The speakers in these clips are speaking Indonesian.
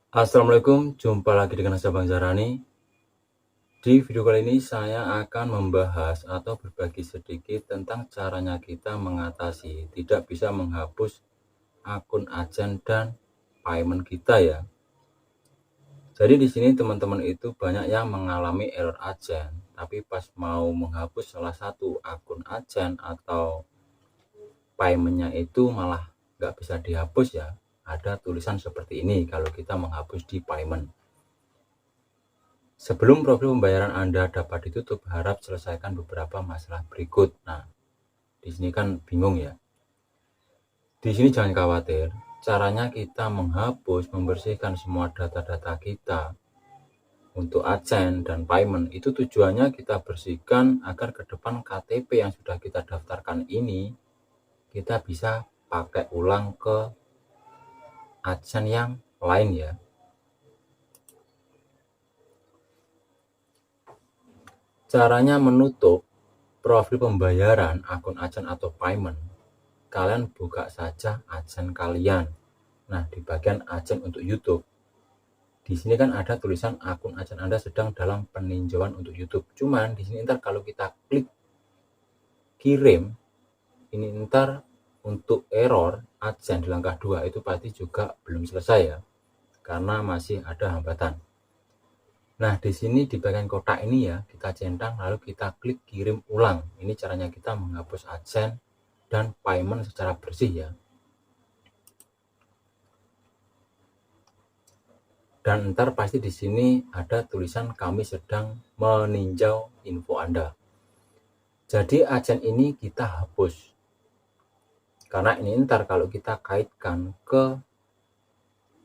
Assalamualaikum, jumpa lagi dengan saya Bang Zarani. Di video kali ini saya akan membahas atau berbagi sedikit tentang caranya kita mengatasi tidak bisa menghapus akun Adsense dan payment kita ya. Jadi di sini teman-teman itu banyak yang mengalami error Adsense, tapi pas mau menghapus salah satu akun Adsense atau paymentnya itu malah nggak bisa dihapus ya. Ada tulisan seperti ini kalau kita menghapus di payment. Sebelum profil pembayaran Anda dapat ditutup, harap selesaikan beberapa masalah berikut. Nah, di sini kan bingung ya. Di sini jangan khawatir, caranya kita menghapus, membersihkan semua data-data kita untuk Adsense dan payment. Itu tujuannya kita bersihkan agar ke depan KTP yang sudah kita daftarkan ini, kita bisa pakai ulang ke Adsense yang lain ya. Caranya menutup profil pembayaran akun Adsense atau payment, kalian buka saja Adsense kalian. Nah, di bagian Adsense untuk YouTube, di sini kan ada tulisan akun Adsense Anda sedang dalam peninjauan untuk YouTube. Cuman di sini ntar kalau kita klik kirim, ini ntar untuk error Adsense di langkah 2 itu pasti juga belum selesai ya, karena masih ada hambatan. Nah, di sini di bagian kotak ini ya, kita centang lalu kita klik kirim ulang. Ini caranya kita menghapus Adsense dan payment secara bersih ya. Dan ntar pasti di sini ada tulisan kami sedang meninjau info Anda. Jadi Adsense ini kita hapus. Karena ini ntar kalau kita kaitkan ke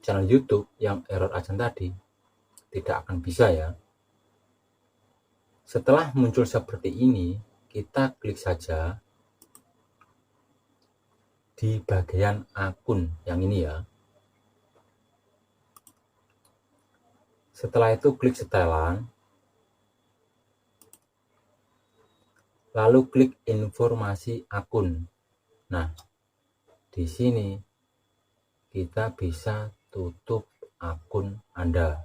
channel YouTube yang error Adsense tadi, tidak akan bisa ya. Setelah muncul seperti ini, kita klik saja di bagian akun yang ini ya. Setelah itu klik setelan, lalu klik informasi akun. Nah, di sini kita bisa tutup akun Anda.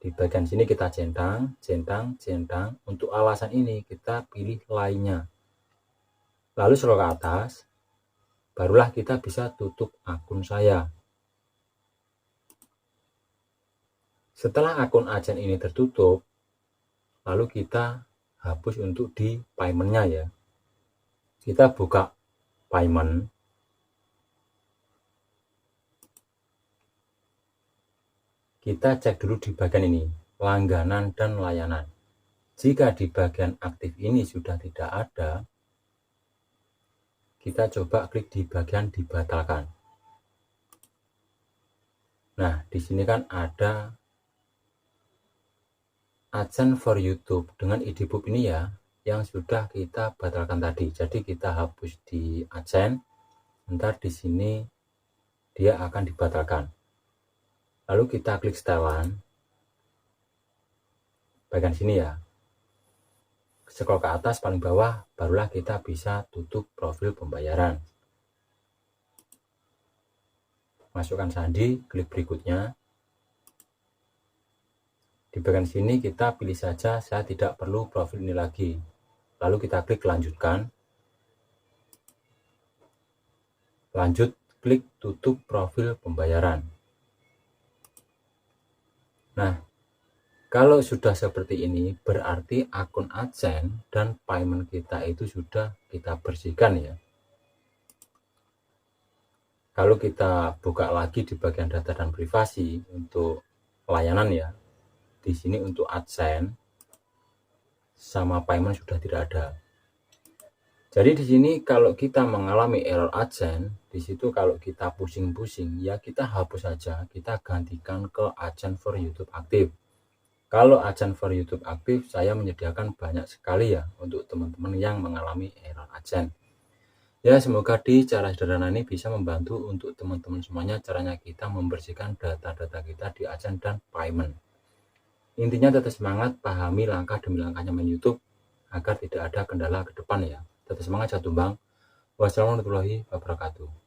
Di bagian sini kita centang. Untuk alasan ini kita pilih lainnya. Lalu scroll ke atas, barulah kita bisa tutup akun saya. Setelah akun Adsense ini tertutup, lalu kita hapus untuk di paymentnya ya. Kita buka payment. Kita cek dulu di bagian ini, langganan dan layanan. Jika di bagian aktif ini sudah tidak ada, kita coba klik di bagian dibatalkan. Nah, di sini kan ada Adsense for YouTube dengan ID-book ini ya, yang sudah kita batalkan tadi. Jadi kita hapus di Adsense, ntar di sini dia akan dibatalkan. Lalu kita klik setelan, bagian sini ya. Scroll ke atas paling bawah, barulah kita bisa tutup profil pembayaran. Masukkan sandi, klik berikutnya. Di bagian sini kita pilih saja saya tidak perlu profil ini lagi. Lalu kita klik lanjutkan. Lanjut, klik tutup profil pembayaran. Nah, kalau sudah seperti ini, berarti akun Adsense dan payment kita itu sudah kita bersihkan ya. Kalau kita buka lagi di bagian data dan privasi untuk layanan ya, di sini untuk Adsense sama payment sudah tidak ada. Jadi di sini kalau kita mengalami error Adsense, di situ kalau kita pusing-pusing ya kita hapus saja, kita gantikan ke Adsense for YouTube aktif. Kalau Adsense for YouTube aktif, saya menyediakan banyak sekali ya untuk teman-teman yang mengalami error Adsense. Ya, semoga di cara sederhana ini bisa membantu untuk teman-teman semuanya caranya kita membersihkan data-data kita di Adsense dan payment. Intinya tetap semangat, pahami langkah demi langkahnya main YouTube agar tidak ada kendala ke depan ya. Tetap semangat, saya tumbang. Wassalamualaikum warahmatullahi wabarakatuh.